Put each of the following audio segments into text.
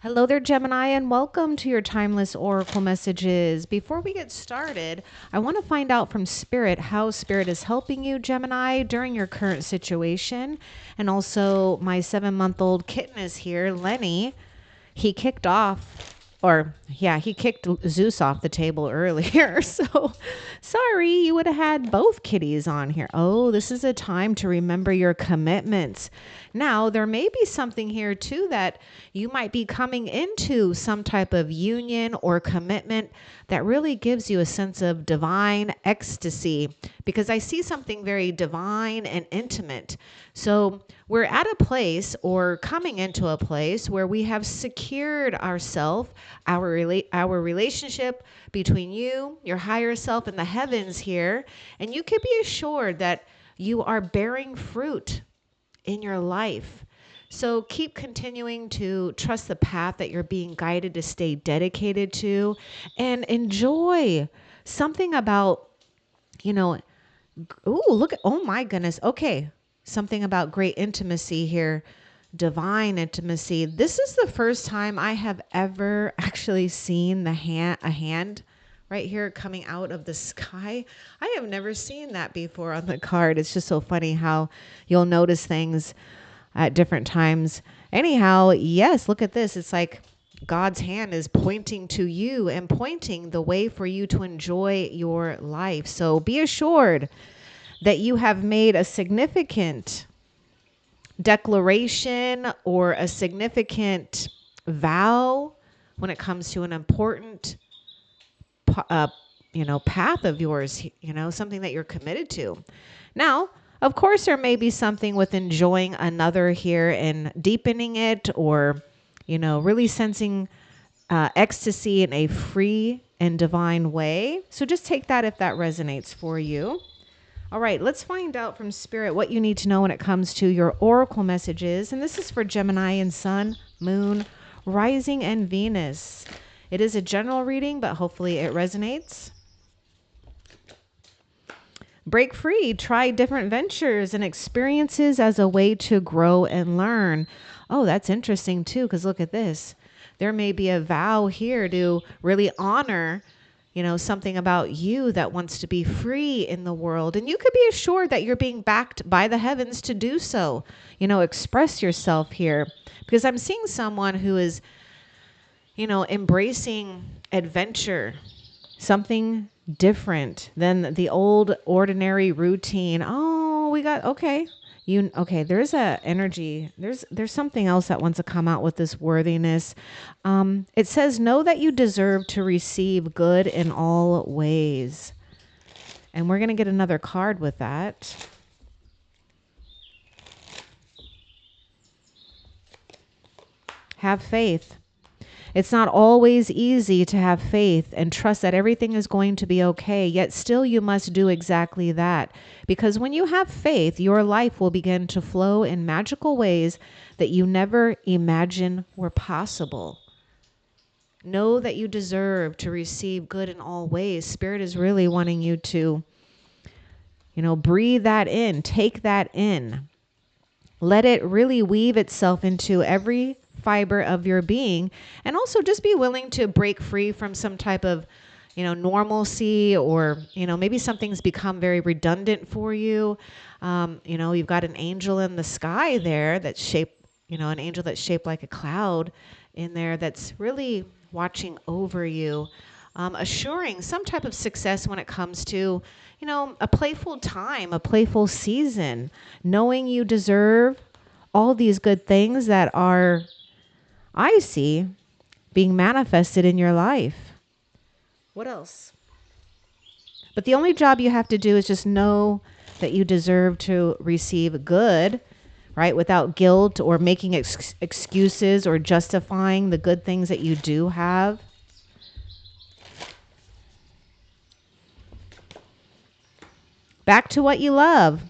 Hello there, Gemini, and welcome to your timeless oracle messages. Before we get started, I want to find out from Spirit how Spirit is helping you, Gemini, during your current situation. And also, my 7-month-old kitten is here, Lenny. He kicked off, or yeah, he kicked Zeus off the table earlier. So sorry, you would have had both kitties on here. Oh, this is a time to remember your commitments. Now, there may be something here too that you might be coming into some type of union or commitment that really gives you a sense of divine ecstasy, because I see something very divine and intimate. So we're at a place or coming into a place where we have secured ourselves, our relationship between you, your higher self, and the heavens here. And you can be assured that you are bearing fruit in your life. So keep continuing to trust the path that you're being guided to stay dedicated to and enjoy something about, you know, oh my goodness. Okay. Something about great intimacy here, divine intimacy. This is the first time I have ever actually seen a hand right here coming out of the sky. I have never seen that before on the card. It's just so funny how you'll notice things at different times. Anyhow, yes, look at this. It's like God's hand is pointing to you and pointing the way for you to enjoy your life. So be assured that you have made a significant declaration or a significant vow when it comes to an important path of yours, something that you're committed to. Now, of course, there may be something with enjoying another here and deepening it, or, really sensing ecstasy in a free and divine way. So just take that if that resonates for you. All right, let's find out from Spirit what you need to know when it comes to your oracle messages. And this is for Gemini and Sun, Moon, Rising, and Venus. It is a general reading, but hopefully it resonates. Break free, try different ventures and experiences as a way to grow and learn. Oh, that's interesting too, because look at this. There may be a vow here to really honor, something about you that wants to be free in the world. And you could be assured that you're being backed by the heavens to do so. Express yourself here, because I'm seeing someone who is, embracing adventure, something different than the old ordinary routine. Oh, okay. There's a energy. There's something else that wants to come out with this worthiness. It says, know that you deserve to receive good in all ways. And we're going to get another card with that. Have faith. It's not always easy to have faith and trust that everything is going to be okay, yet still you must do exactly that. Because when you have faith, your life will begin to flow in magical ways that you never imagined were possible. Know that you deserve to receive good in all ways. Spirit is really wanting you to, breathe that in, take that in. Let it really weave itself into every fiber of your being, and also just be willing to break free from some type of, normalcy, or, maybe something's become very redundant for you. You've got an angel in the sky there that's shaped, an angel that's shaped like a cloud in there that's really watching over you, assuring some type of success when it comes to, a playful time, a playful season, knowing you deserve all these good things that are, I see, being manifested in your life. What else? But the only job you have to do is just know that you deserve to receive good, right? Without guilt or making excuses or justifying the good things that you do have. Back to what you love.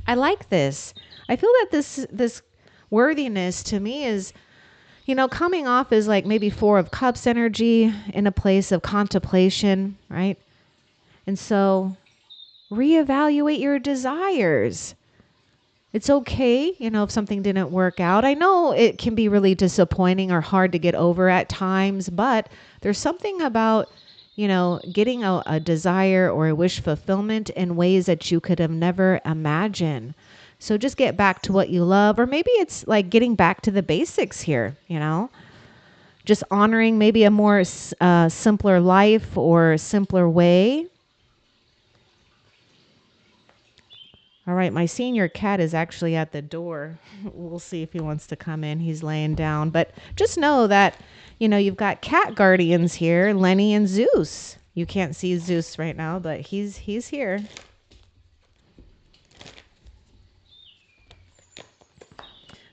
I like this. I feel that this worthiness to me is, coming off as like maybe 4 of Cups energy in a place of contemplation, right? And so reevaluate your desires. It's okay, if something didn't work out. I know it can be really disappointing or hard to get over at times, but there's something about, getting a desire or a wish fulfillment in ways that you could have never imagined. So just get back to what you love, or maybe it's like getting back to the basics here, just honoring maybe a more simpler life or simpler way. All right, my senior cat is actually at the door. We'll see if he wants to come in. He's laying down. But just know that, you've got cat guardians here, Lenny and Zeus. You can't see Zeus right now, but he's here.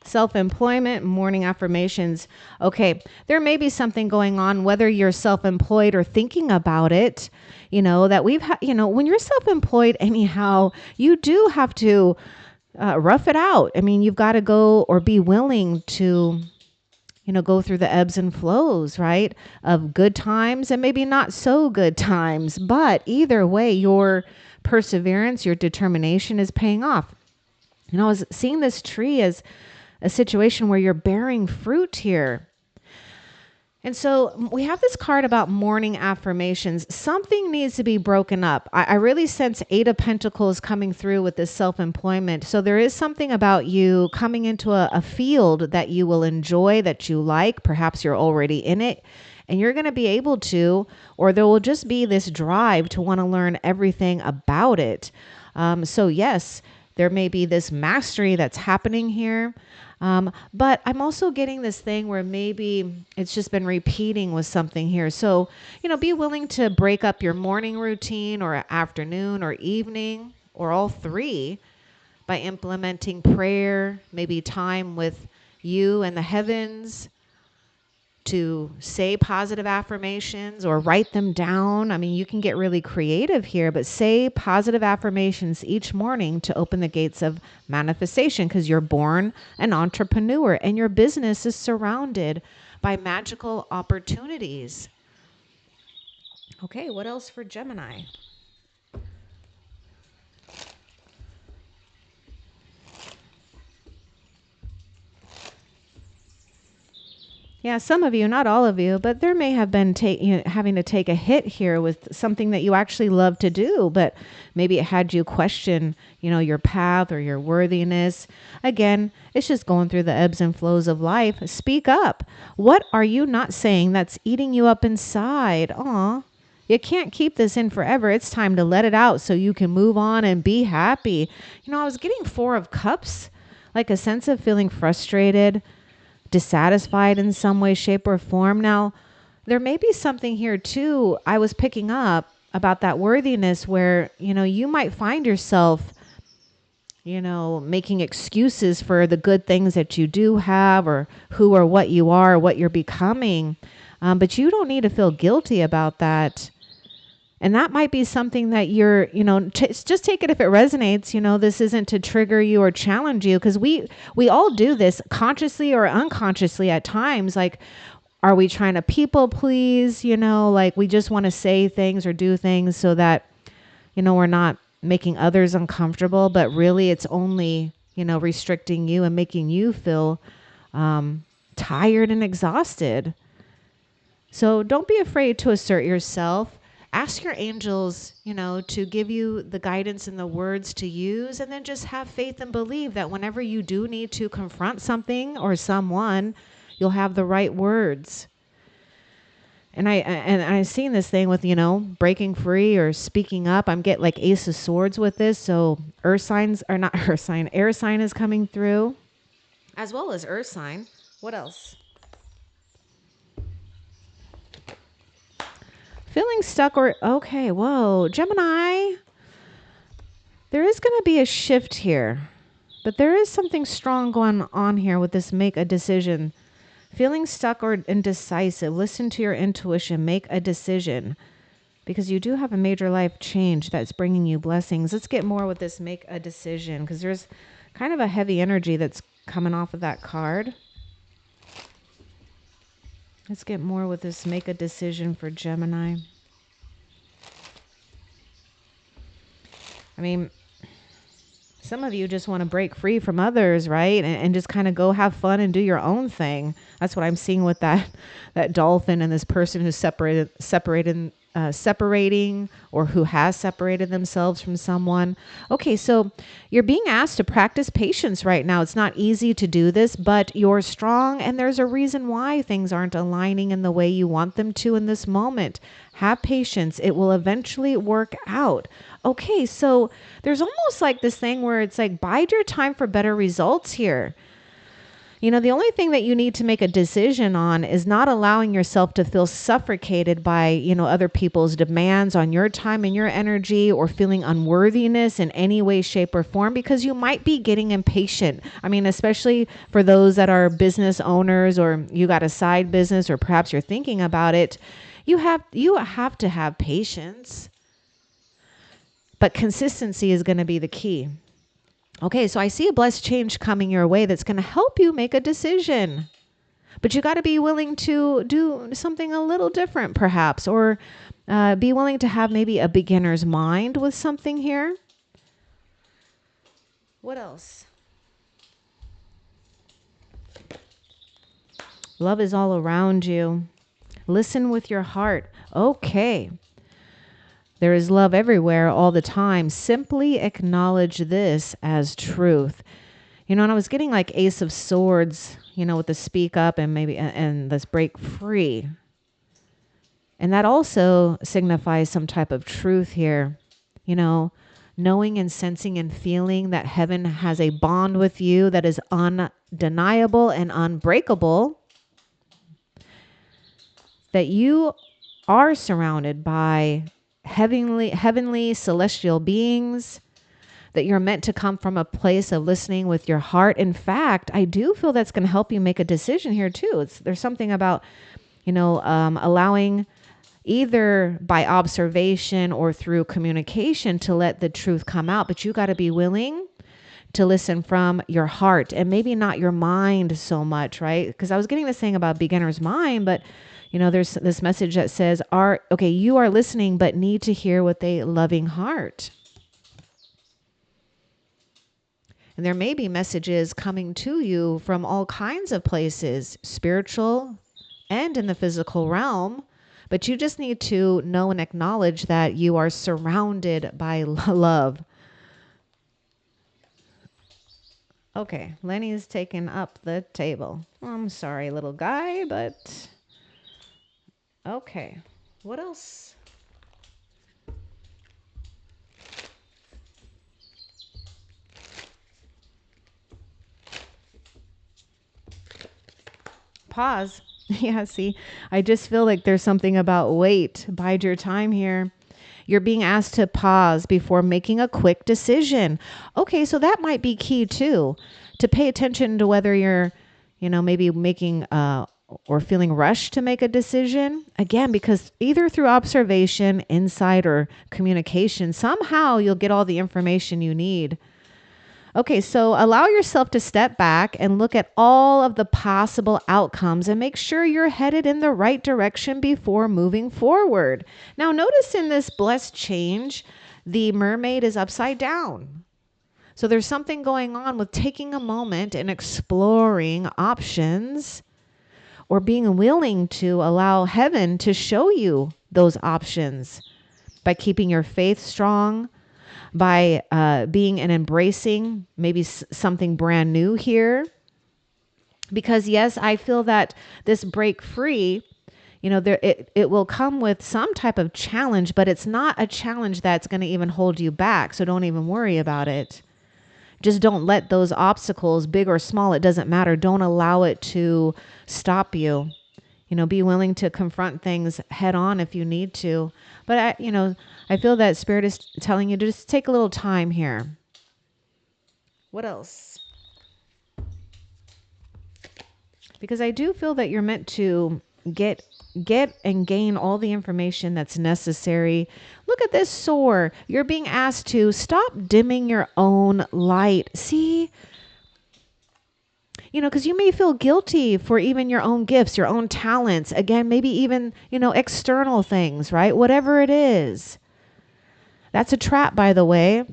Self-employment, morning affirmations. Okay, there may be something going on, whether you're self-employed or thinking about it, that we've had, when you're self-employed, anyhow, you do have to rough it out. I mean, you've got to go or be willing to, go through the ebbs and flows, right? Of good times and maybe not so good times. But either way, your perseverance, your determination is paying off. I was seeing this tree as a situation where you're bearing fruit here. And so we have this card about morning affirmations. Something needs to be broken up. I really sense Eight of Pentacles coming through with this self-employment. So there is something about you coming into a field that you will enjoy, that you like. Perhaps you're already in it. And you're going to be able to, or there will just be this drive to want to learn everything about it. So yes, there may be this mastery that's happening here. But I'm also getting this thing where maybe it's just been repeating with something here. So, be willing to break up your morning routine or afternoon or evening or all three by implementing prayer, maybe time with you and the heavens, to say positive affirmations or write them down. I mean, you can get really creative here, but say positive affirmations each morning to open the gates of manifestation, because you're born an entrepreneur and your business is surrounded by magical opportunities. Okay, what else for Gemini? Yeah, some of you, not all of you, but there may have been having to take a hit here with something that you actually love to do, but maybe it had you question, your path or your worthiness. Again, it's just going through the ebbs and flows of life. Speak up. What are you not saying that's eating you up inside? Aw, you can't keep this in forever. It's time to let it out so you can move on and be happy. I was getting Four of Cups, like a sense of feeling frustrated, dissatisfied in some way, shape, or form. Now, there may be something here too I was picking up about that worthiness where, you might find yourself, making excuses for the good things that you do have or who or what you are, or what you're becoming. But you don't need to feel guilty about that. And that might be something that you're, just take it if it resonates. This isn't to trigger you or challenge you, because we all do this consciously or unconsciously at times. Like, are we trying to people please? Like we just want to say things or do things so that, we're not making others uncomfortable. But really, it's only, restricting you and making you feel tired and exhausted. So don't be afraid to assert yourself. Ask your angels, to give you the guidance and the words to use, and then just have faith and believe that whenever you do need to confront something or someone, you'll have the right words. And I've seen this thing with, breaking free or speaking up. I'm getting like Ace of Swords with this. So earth signs are not earth sign, air sign is coming through, as well as earth sign. What else? Feeling stuck or, okay, whoa, Gemini. There is going to be a shift here, but there is something strong going on here with this make a decision. Feeling stuck or indecisive, listen to your intuition, make a decision, because you do have a major life change that's bringing you blessings. Let's get more with this make a decision, because there's kind of a heavy energy that's coming off of that card. Let's get more with this make a decision for Gemini. I mean, Some of you just want to break free from others, right? And just kind of go have fun and do your own thing. That's what I'm seeing with that dolphin and this person who's separating or who has separated themselves from someone. Okay, so you're being asked to practice patience right now. It's not easy to do this, but you're strong, and there's a reason why things aren't aligning in the way you want them to in this moment. Have patience. It will eventually work out. Okay, so there's almost like this thing where it's like bide your time for better results here. The only thing that you need to make a decision on is not allowing yourself to feel suffocated by, other people's demands on your time and your energy, or feeling unworthiness in any way, shape, or form, because you might be getting impatient. I mean, especially for those that are business owners, or you got a side business, or perhaps you're thinking about it. You have to have patience, but consistency is going to be the key. Okay, so I see a blessed change coming your way that's going to help you make a decision. But you got to be willing to do something a little different, perhaps, or be willing to have maybe a beginner's mind with something here. What else? Love is all around you. Listen with your heart. Okay. There is love everywhere all the time. Simply acknowledge this as truth. And I was getting like Ace of Swords, with the speak up and maybe and this break free. And that also signifies some type of truth here. Knowing and sensing and feeling that heaven has a bond with you that is undeniable and unbreakable. That you are surrounded by heavenly celestial beings, that you're meant to come from a place of listening with your heart. In fact, I do feel that's going to help you make a decision here too. There's something about, allowing either by observation or through communication to let the truth come out. But you got to be willing to listen from your heart and maybe not your mind so much, right? Because I was getting this thing about beginner's mind, but there's this message that says, you are listening, but need to hear with a loving heart. And there may be messages coming to you from all kinds of places, spiritual and in the physical realm, but you just need to know and acknowledge that you are surrounded by love. Okay, Lenny's taking up the table. I'm sorry, little guy, but... Okay, what else? Pause. Yeah, see, I just feel like there's something about wait, bide your time here. You're being asked to pause before making a quick decision. Okay, so that might be key too, to pay attention to whether you're, maybe making or feeling rushed to make a decision. Again, because either through observation, insight, or communication, somehow you'll get all the information you need. Okay, so allow yourself to step back and look at all of the possible outcomes and make sure you're headed in the right direction before moving forward. Now, notice in this blessed change, the mermaid is upside down. So there's something going on with taking a moment and exploring options, or being willing to allow heaven to show you those options by keeping your faith strong, by being and embracing maybe something brand new here. Because yes, I feel that this break free, it will come with some type of challenge, but it's not a challenge that's going to even hold you back. So don't even worry about it. Just don't let those obstacles, big or small, it doesn't matter. Don't allow it to stop you. Be willing to confront things head on if you need to. But I feel that Spirit is telling you to just take a little time here. What else? Because I do feel that you're meant to get and gain all the information that's necessary. Look at this soar. You're being asked to stop dimming your own light. See? Because you may feel guilty for even your own gifts, your own talents. Again, maybe even, external things, right? Whatever it is. That's a trap, by the way.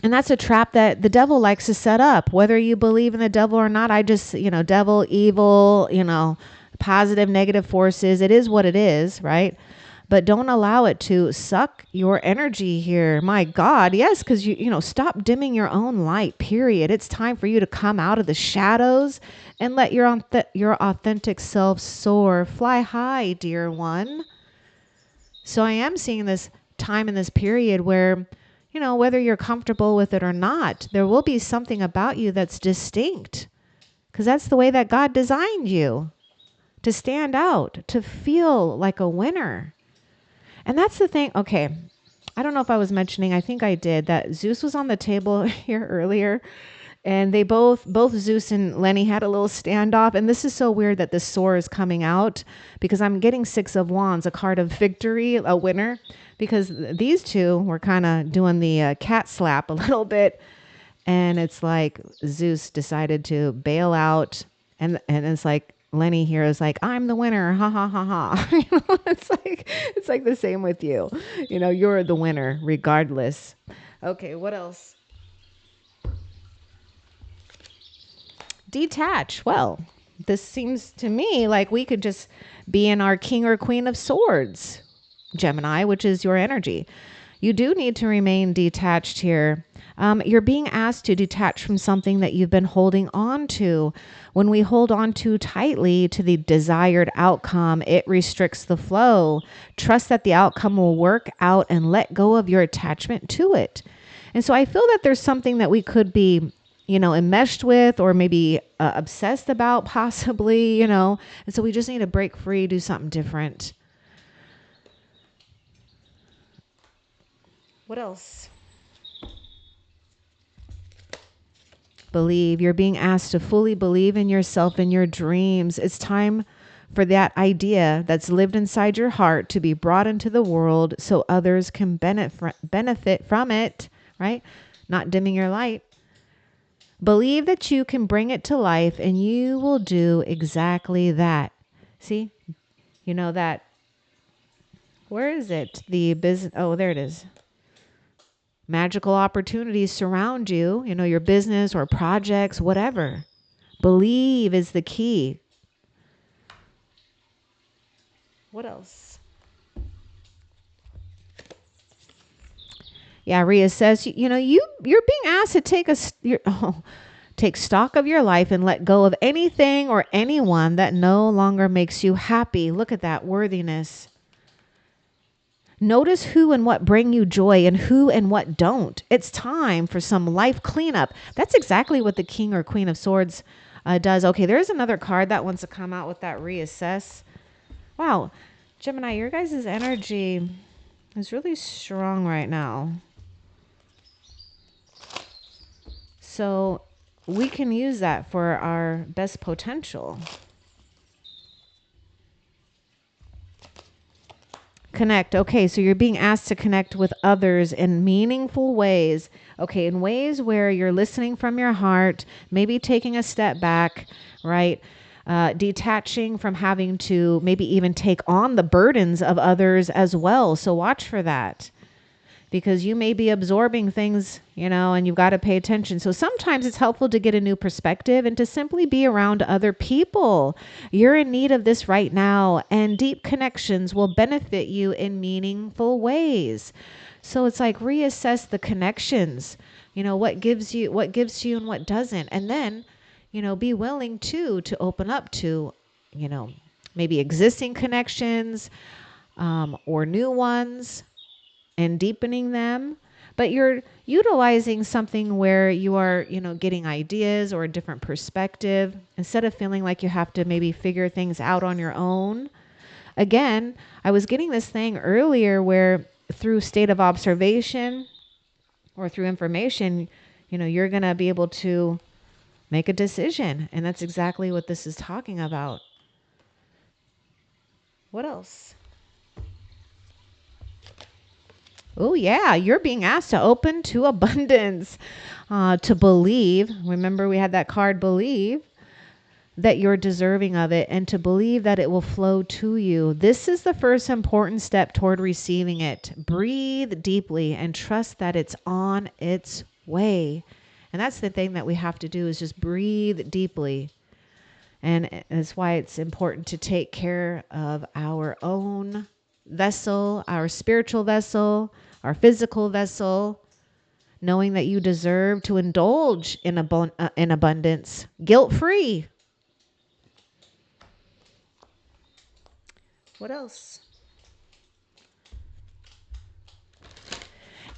And that's a trap that the devil likes to set up, whether you believe in the devil or not. I just, devil, evil, positive, negative forces. It is what it is, right? But don't allow it to suck your energy here. My God, yes, because stop dimming your own light. Period. It's time for you to come out of the shadows and let your authentic self soar, fly high, dear one. So I am seeing this time in this period where, whether you're comfortable with it or not, there will be something about you that's distinct, because that's the way that God designed you, to stand out, to feel like a winner. And that's the thing. Okay. I don't know if I was mentioning, I think I did, that Zeus was on the table here earlier, and they both Zeus and Lenny had a little standoff. And this is so weird that this sword is coming out, because I'm getting 6 of Wands, a card of victory, a winner, because these two were kind of doing the cat slap a little bit. And it's like Zeus decided to bail out, and it's like Lenny here is like, I'm the winner, ha ha ha ha. It's like the same with you. You're the winner regardless. Okay, what else? Detach. Well, this seems to me like we could just be in our King or Queen of Swords, Gemini, which is your energy. You do need to remain detached here. You're being asked to detach from something that you've been holding on to. When we hold on too tightly to the desired outcome, it restricts the flow. Trust that the outcome will work out and let go of your attachment to it. And so I feel that there's something that we could be, enmeshed with, or maybe obsessed about, possibly, And so we just need to break free, do something different. What else? Believe. You're being asked to fully believe in yourself and your dreams. It's time for that idea that's lived inside your heart to be brought into the world so others can benefit from it, right? Not dimming your light. Believe that you can bring it to life, and you will do exactly that. See? That, where is it? The business, oh, there it is. Magical opportunities surround you, your business or projects, whatever. Believe is the key. What else? Yeah, Rhea says, you're being asked to take stock of your life and let go of anything or anyone that no longer makes you happy. Look at that worthiness. Notice who and what bring you joy and who and what don't. It's time for some life cleanup. That's exactly what the King or Queen of Swords does. Okay, there's another card that wants to come out with that reassess. Wow, Gemini, your guys' energy is really strong right now. So we can use that for our best potential. Connect. Okay, so you're being asked to connect with others in meaningful ways. Okay, in ways where you're listening from your heart, maybe taking a step back, right? Detaching from having to maybe even take on the burdens of others as well. So watch for that, because you may be absorbing things, and you've got to pay attention. So sometimes it's helpful to get a new perspective and to simply be around other people. You're in need of this right now, and deep connections will benefit you in meaningful ways. So it's like reassess the connections, what gives you and what doesn't. And then, be willing to open up to, maybe existing connections, or new ones, and deepening them. But you're utilizing something where you are, getting ideas or a different perspective, instead of feeling like you have to maybe figure things out on your own. Again, I was getting this thing earlier where through state of observation or through information, you're going to be able to make a decision. And that's exactly what this is talking about. What else? Oh, yeah, you're being asked to open to abundance, to believe. Remember, we had that card, believe, that you're deserving of it, and to believe that it will flow to you. This is the first important step toward receiving it. Breathe deeply and trust that it's on its way. And that's the thing that we have to do, is just breathe deeply. And that's why it's important to take care of our own vessel, our spiritual vessel, our physical vessel, knowing that you deserve to indulge in abundance, guilt-free. What else?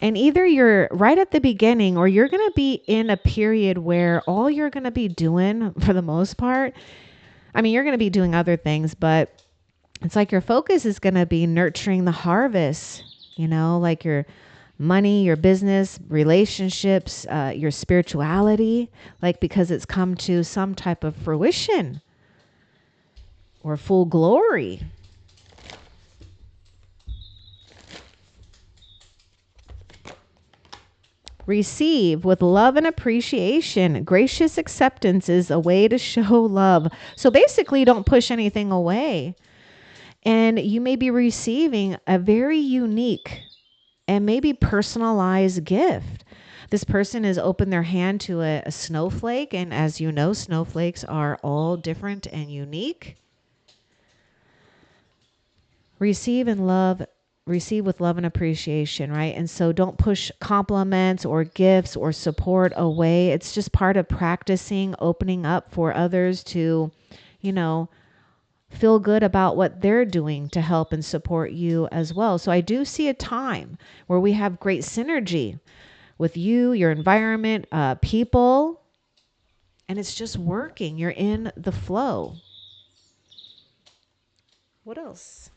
And either you're right at the beginning, or you're going to be in a period where all you're going to be doing, for the most part, I mean, you're going to be doing other things, but it's like your focus is going to be nurturing the harvest, like your money, your business, relationships, your spirituality, like, because it's come to some type of fruition or full glory. Receive with love and appreciation. Gracious acceptance is a way to show love. So basically, don't push anything away. And you may be receiving a very unique and maybe personalized gift. This person has opened their hand to a snowflake. And as you know, snowflakes are all different and unique. Receive with love and appreciation, right? And so don't push compliments or gifts or support away. It's just part of practicing opening up for others to, feel good about what they're doing to help and support you as well. So I do see a time where we have great synergy with you, your environment, people, and it's just working. You're in the flow. What else?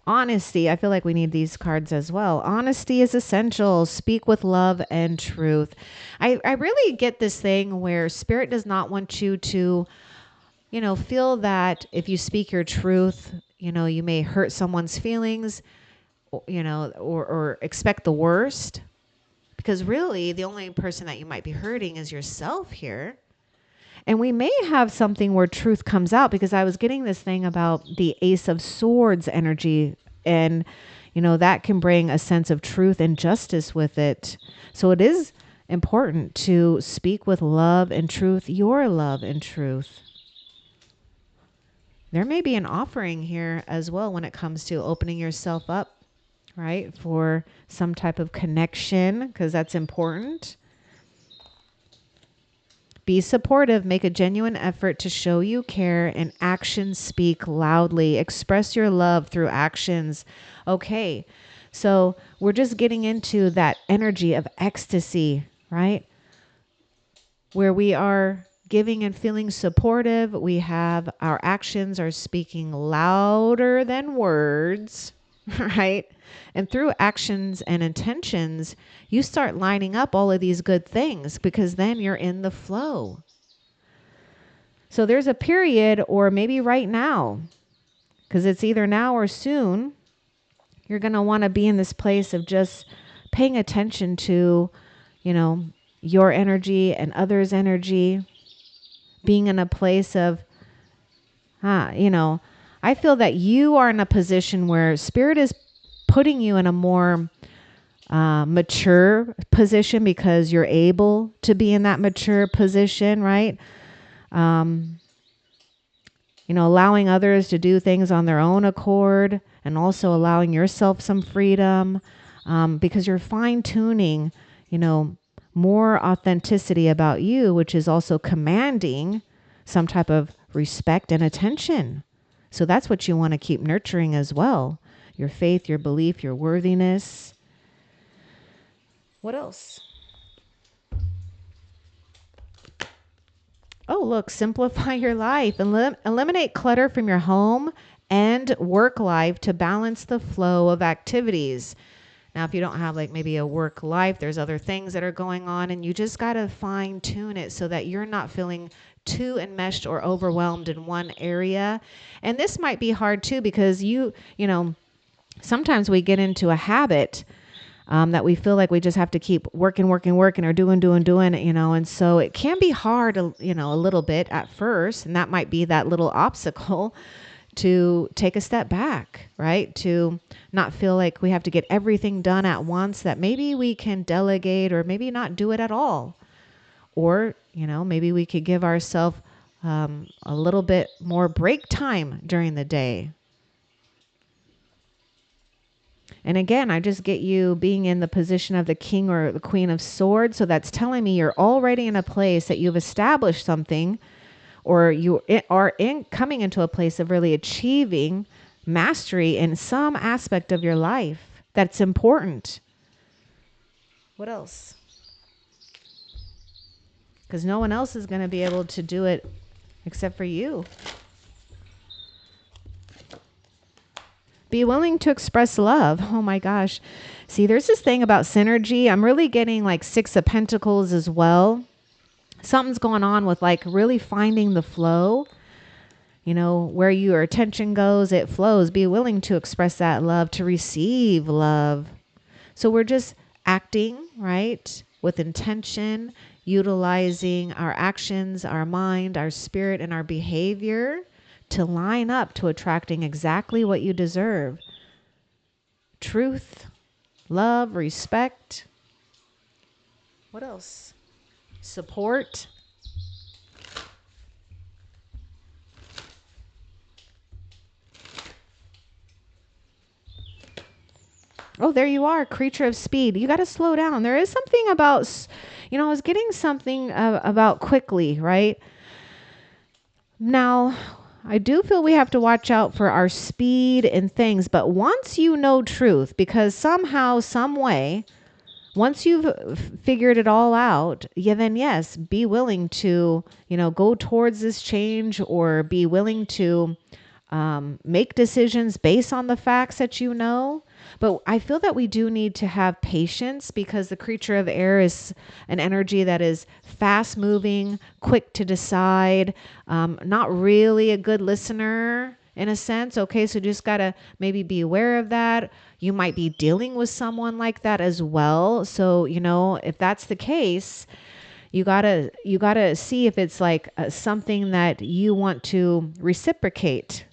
Honesty. I feel like we need these cards as well. Honesty is essential. Speak with love and truth. I really get this thing where Spirit does not want you to, feel that if you speak your truth, you may hurt someone's feelings, or expect the worst. Because really, the only person that you might be hurting is yourself here. And we may have something where truth comes out, because I was getting this thing about the Ace of Swords energy. And, that can bring a sense of truth and justice with it. So it is important to speak with love and truth, your love and truth. There may be an offering here as well when it comes to opening yourself up, right, for some type of connection, because that's important. Be supportive. Make a genuine effort to show you care, and actions speak loudly. Express your love through actions. Okay, so we're just getting into that energy of ecstasy, right? Where we are giving and feeling supportive. We have our actions are speaking louder than words, right? And through actions and intentions, you start lining up all of these good things, because then you're in the flow. So there's a period, or maybe right now, because it's either now or soon, you're going to want to be in this place of just paying attention to, your energy and others' energy, being in a place of, I feel that you are in a position where Spirit is putting you in a more mature position, because you're able to be in that mature position, right? Allowing others to do things on their own accord, and also allowing yourself some freedom, because you're fine-tuning, more authenticity about you, which is also commanding some type of respect and attention. So that's what you want to keep nurturing as well. Your faith, your belief, your worthiness. What else? Oh, look, simplify your life. Eliminate clutter from your home and work life to balance the flow of activities. Now, if you don't have maybe a work life, there's other things that are going on, and you just got to fine tune it so that you're not feeling too enmeshed or overwhelmed in one area. And this might be hard too, because sometimes we get into a habit that we feel like we just have to keep working or doing, and so it can be hard, a little bit at first, and that might be that little obstacle to take a step back, right? To not feel like we have to get everything done at once, that maybe we can delegate or maybe not do it at all. Or, maybe we could give ourselves a little bit more break time during the day. And again, I just get you being in the position of the king or the queen of swords. So that's telling me you're already in a place that you've established something, or you are coming into a place of really achieving mastery in some aspect of your life that's important. What else? Because no one else is going to be able to do it except for you. Be willing to express love. Oh my gosh. See, there's this thing about synergy. I'm really getting like Six of Pentacles as well. Something's going on with like really finding the flow. Where your attention goes, it flows. Be willing to express that love, to receive love. So we're just acting, right, with intention, utilizing our actions, our mind, our spirit, and our behavior to line up to attracting exactly what you deserve. Truth, love, respect. What else? Support. Oh, there you are, creature of speed. You got to slow down. There is something about, I was getting something about quickly, right? Now, I do feel we have to watch out for our speed and things, but once you know truth, because somehow, some way, once you've figured it all out, then yes, be willing to, go towards this change, or be willing to make decisions based on the facts that you know. But I feel that we do need to have patience, because the creature of air is an energy that is fast moving, quick to decide, not really a good listener in a sense. Okay, so just got to maybe be aware of that. You might be dealing with someone like that as well. So, if that's the case, you gotta see if it's like something that you want to reciprocate.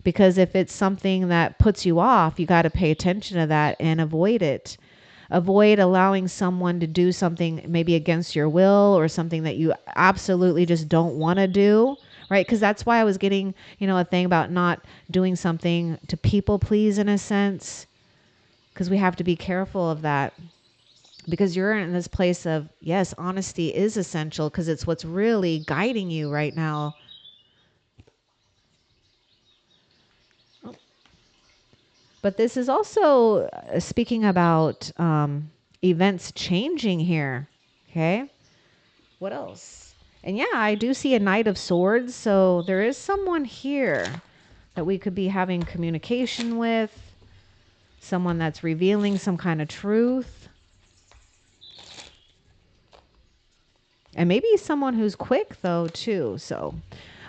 Because if it's something that puts you off, you got to pay attention to that and avoid it. Avoid allowing someone to do something maybe against your will, or something that you absolutely just don't want to do, right? Because that's why I was getting, a thing about not doing something to people please in a sense, because we have to be careful of that. Because you're in this place of, yes, honesty is essential, because it's what's really guiding you right now. But this is also speaking about events changing here. Okay. What else? And yeah, I do see a Knight of Swords. So there is someone here that we could be having communication with. Someone that's revealing some kind of truth. And maybe someone who's quick though too. So,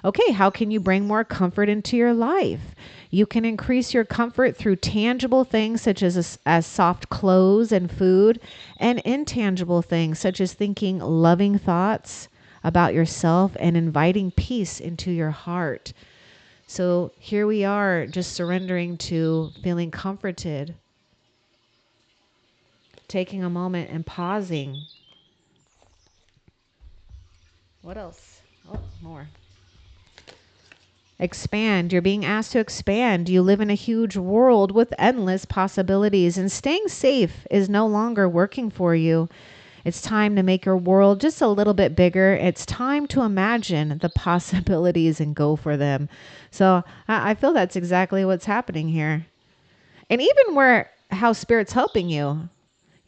okay, how can you bring more comfort into your life? You can increase your comfort through tangible things such as soft clothes and food, and intangible things such as thinking loving thoughts about yourself and inviting peace into your heart. So here we are, just surrendering to feeling comforted, taking a moment and pausing. What else? Oh, more. Expand. You're being asked to expand. You live in a huge world with endless possibilities, and staying safe is no longer working for you. It's time to make your world just a little bit bigger. It's time to imagine the possibilities and go for them. So I feel that's exactly what's happening here. And even how Spirit's helping you.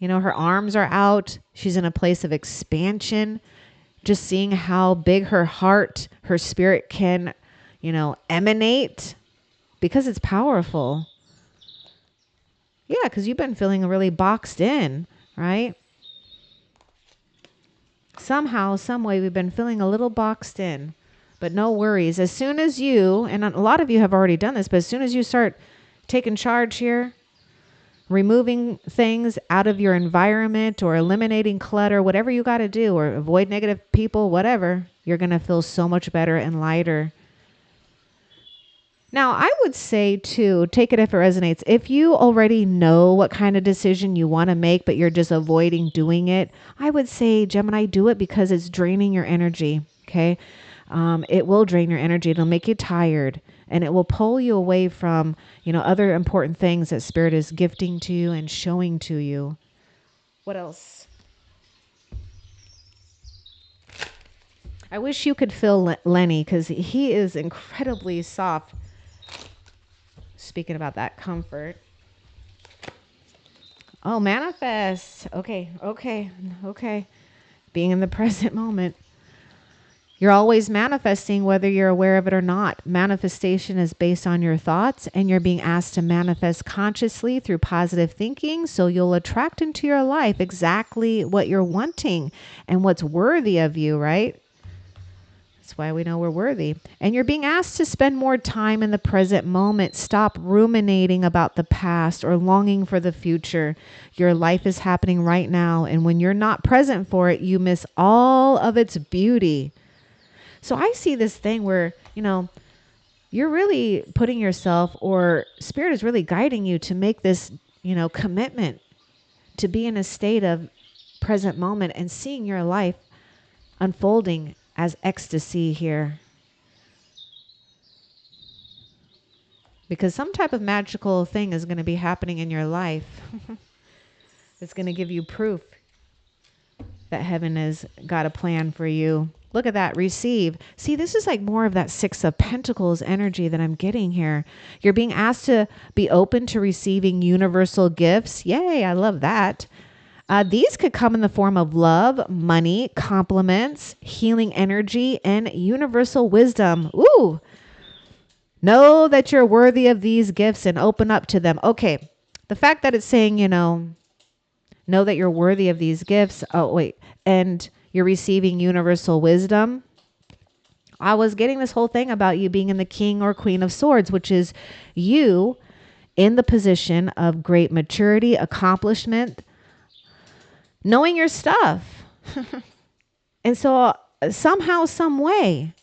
Her arms are out. She's in a place of expansion. Just seeing how big her heart, her spirit can emanate, because it's powerful. Yeah, because you've been feeling really boxed in, right? Somehow, some way, we've been feeling a little boxed in. But no worries. As soon as you, and a lot of you have already done this, but as soon as you start taking charge here, removing things out of your environment, or eliminating clutter, whatever you got to do, or avoid negative people, whatever, you're going to feel so much better and lighter. Now, I would say too, take it if it resonates. If you already know what kind of decision you want to make, but you're just avoiding doing it, I would say, Gemini, do it because it's draining your energy. Okay. It will drain your energy. It'll make you tired, and it will pull you away from, other important things that Spirit is gifting to you and showing to you. What else? I wish you could feel Lenny, because he is incredibly soft. Speaking about that comfort. Oh, manifest. Okay. Being in the present moment. You're always manifesting whether you're aware of it or not. Manifestation is based on your thoughts, and you're being asked to manifest consciously through positive thinking, so you'll attract into your life exactly what you're wanting and what's worthy of you, right? That's why we know we're worthy. And you're being asked to spend more time in the present moment. Stop ruminating about the past or longing for the future. Your life is happening right now, and when you're not present for it, you miss all of its beauty. So I see this thing where, you're really putting yourself, or Spirit is really guiding you to make this, commitment to be in a state of present moment and seeing your life unfolding as ecstasy here. Because some type of magical thing is going to be happening in your life. It's going to give you proof that heaven has got a plan for you. Look at that. Receive. See, this is like more of that Six of Pentacles energy that I'm getting here. You're being asked to be open to receiving universal gifts. Yay, I love that. These could come in the form of love, money, compliments, healing energy, and universal wisdom. Ooh. Know that you're worthy of these gifts and open up to them. Okay. The fact that it's saying, know that you're worthy of these gifts. Oh, wait. And you're receiving universal wisdom. I was getting this whole thing about you being in the King or Queen of Swords, which is you in the position of great maturity, accomplishment, knowing your stuff. And so somehow, some way,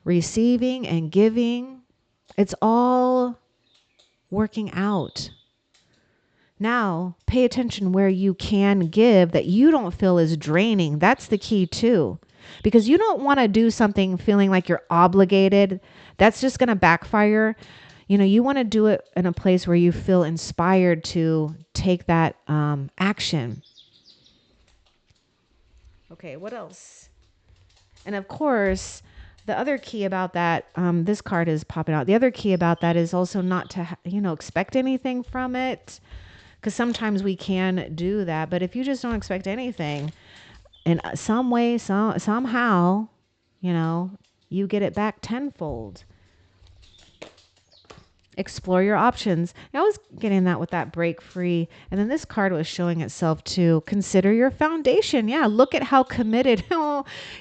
receiving and giving, it's all working out. Now, pay attention where you can give that you don't feel is draining. That's the key too. Because you don't want to do something feeling like you're obligated. That's just going to backfire. You want to do it in a place where you feel inspired to take that action. Okay, what else? And of course, the other key about that, this card is popping out. The other key about that is also not to, expect anything from it. Because sometimes we can do that. But if you just don't expect anything, in some way, somehow, you get it back tenfold. Explore your options. I was getting that with that break free. And then this card was showing itself to consider your foundation. Yeah, look at how committed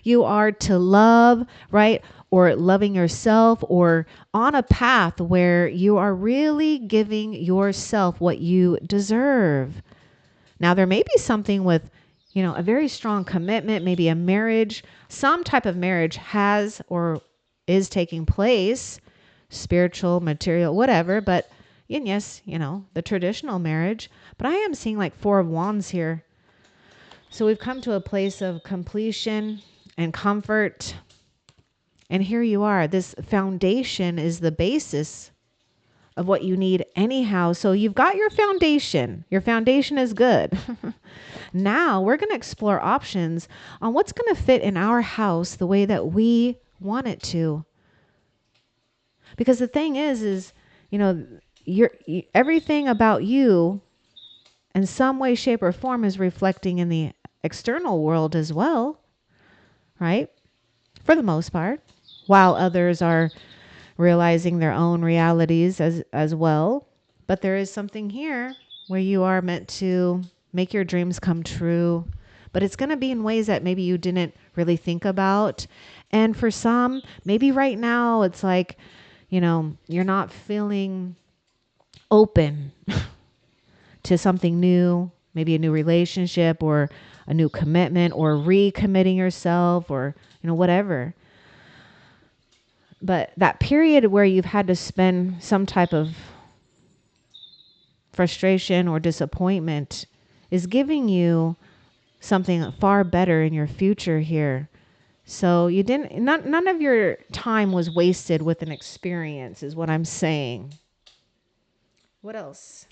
you are to love, right? Or loving yourself, or on a path where you are really giving yourself what you deserve. Now, there may be something with, a very strong commitment, maybe a marriage, some type of marriage has or is taking place, spiritual, material, whatever. But, and yes, the traditional marriage. But I am seeing like Four of Wands here. So we've come to a place of completion and comfort. And here you are. This foundation is the basis of what you need anyhow. So you've got your foundation. Your foundation is good. Now we're going to explore options on what's going to fit in our house the way that we want it to. Because the thing is, everything about you in some way, shape, or form is reflecting in the external world as well, right? For the most part. While others are realizing their own realities as well. But there is something here where you are meant to make your dreams come true. But it's going to be in ways that maybe you didn't really think about. And for some, maybe right now it's like, you're not feeling open to something new, maybe a new relationship or a new commitment or recommitting yourself or, whatever. But that period where you've had to spend some type of frustration or disappointment is giving you something far better in your future here. So you didn't, none of your time was wasted with an experience is what I'm saying. What else?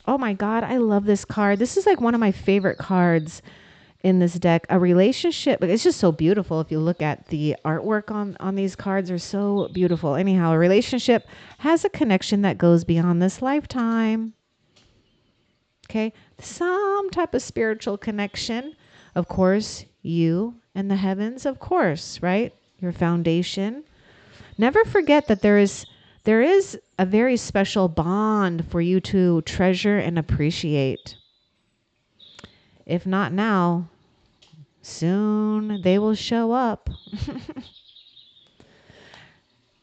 Oh my God, I love this card. This is like one of my favorite cards in this deck. A relationship. It's just so beautiful. If you look at the artwork on these cards, are so beautiful. Anyhow, a relationship has a connection that goes beyond this lifetime. Okay, some type of spiritual connection. Of course, you and the heavens, of course, right? Your foundation. Never forget that there is a very special bond for you to treasure and appreciate. If not now, soon they will show up.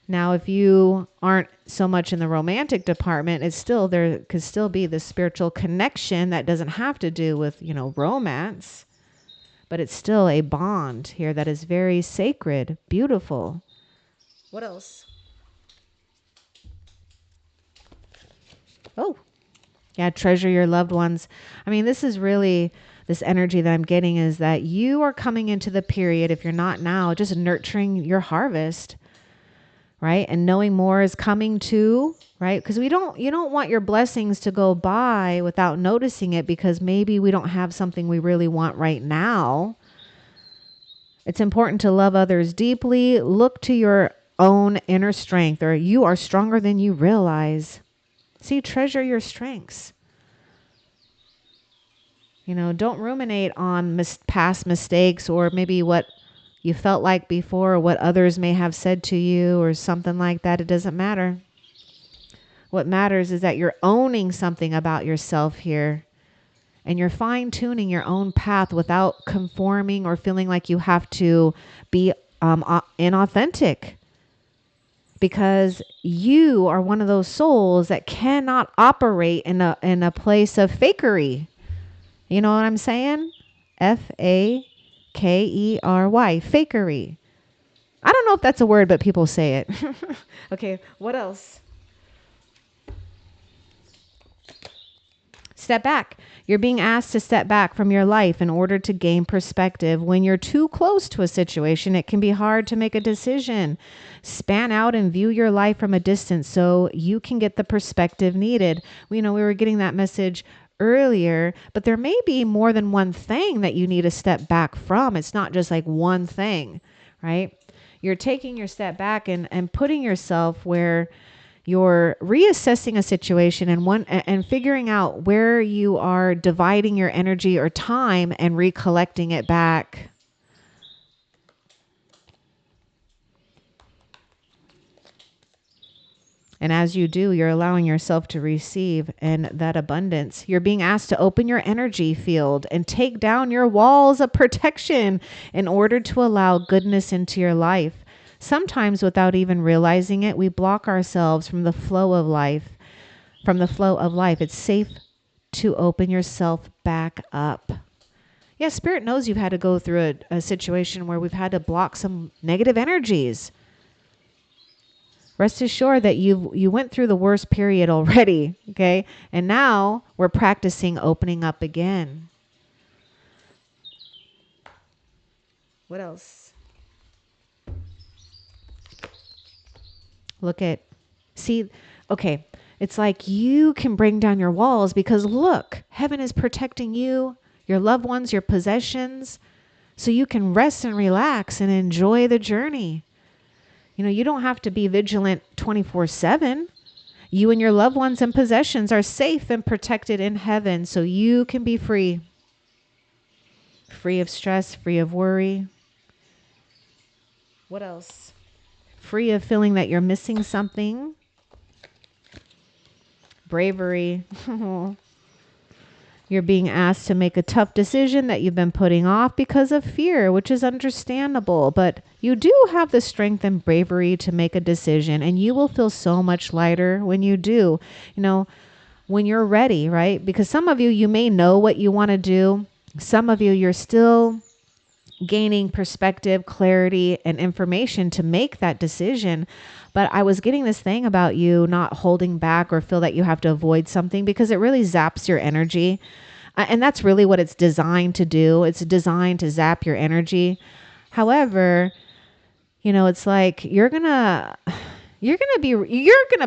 Now, if you aren't so much in the romantic department, it's still, there could still be this spiritual connection that doesn't have to do with, romance, but it's still a bond here that is very sacred, beautiful. What else? Oh, yeah, treasure your loved ones. I mean, this is really, this energy that I'm getting is that you are coming into the period, if you're not now, just nurturing your harvest. Right? And knowing more is coming too, right? Because you don't want your blessings to go by without noticing it, because maybe we don't have something we really want right now. It's important to love others deeply. Look to your own inner strength, or you are stronger than you realize. See, treasure your strengths. Don't ruminate on past mistakes, or maybe what you felt like before, or what others may have said to you or something like that. It doesn't matter. What matters is that you're owning something about yourself here, and you're fine tuning your own path without conforming or feeling like you have to be inauthentic, because you are one of those souls that cannot operate in a place of fakery. You know what I'm saying? Fakery. Fakery. I don't know if that's a word, but people say it. Okay, what else? Step back. You're being asked to step back from your life in order to gain perspective. When you're too close to a situation, it can be hard to make a decision. Span out and view your life from a distance so you can get the perspective needed. We were getting that message earlier, but there may be more than one thing that you need to step back from. It's not just like one thing, right? You're taking your step back and putting yourself where you're reassessing a situation and figuring out where you are dividing your energy or time and recollecting it back. And as you do, you're allowing yourself to receive in that abundance. You're being asked to open your energy field and take down your walls of protection in order to allow goodness into your life. Sometimes without even realizing it, we block ourselves from the flow of life. It's safe to open yourself back up. Yeah, Spirit knows you've had to go through a situation where we've had to block some negative energies. Rest assured that you went through the worst period already, okay? And now we're practicing opening up again. What else? Okay, it's like you can bring down your walls because look, heaven is protecting you, your loved ones, your possessions, so you can rest and relax and enjoy the journey. You don't have to be vigilant 24/7. You and your loved ones and possessions are safe and protected in heaven, so you can be free. Free of stress, free of worry. What else? Free of feeling that you're missing something. Bravery. You're being asked to make a tough decision that you've been putting off because of fear, which is understandable. But you do have the strength and bravery to make a decision, and you will feel so much lighter when you do. When you're ready, right? Because some of you may know what you want to do. Some of you, you're still gaining perspective, clarity, and information to make that decision. But I was getting this thing about you not holding back or feel that you have to avoid something, because it really zaps your energy. And that's really what it's designed to do. It's designed to zap your energy. However, it's like you're gonna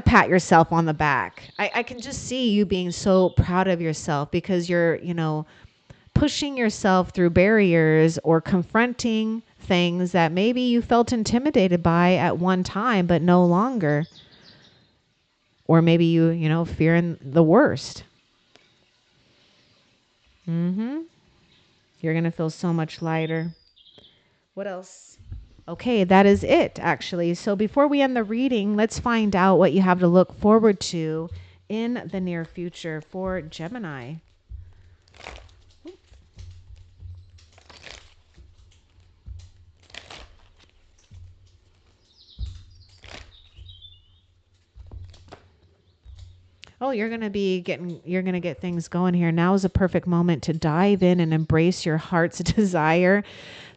pat yourself on the back. I can just see you being so proud of yourself, because you're, pushing yourself through barriers or confronting things that maybe you felt intimidated by at one time, but no longer. Or maybe fearing the worst. You're going to feel so much lighter. What else? Okay, that is it, actually. So before we end the reading, let's find out what you have to look forward to in the near future for Gemini. Oh, you're going to get things going here. Now is a perfect moment to dive in and embrace your heart's desire.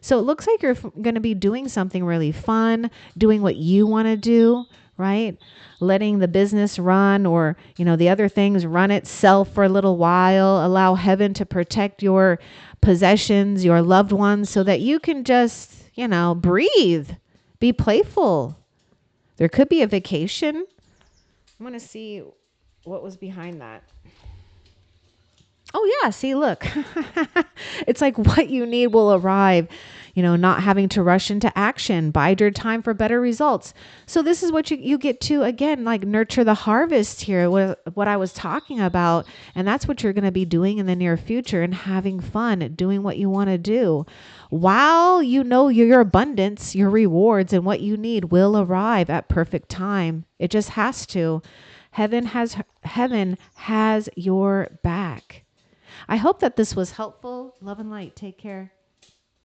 So it looks like you're going to be doing something really fun, doing what you want to do, right? Letting the business run, or, the other things run itself for a little while. Allow heaven to protect your possessions, your loved ones, so that you can just, breathe, be playful. There could be a vacation. I'm going to see what was behind that. Oh, yeah. See, look, it's like what you need will arrive, not having to rush into action. Bide your time for better results. So this is what you get to, again, like nurture the harvest here, what I was talking about. And that's what you're going to be doing in the near future, and having fun doing what you want to do. While your abundance, your rewards, and what you need will arrive at perfect time. It just has to. Heaven has your back. I hope that this was helpful. Love and light. Take care.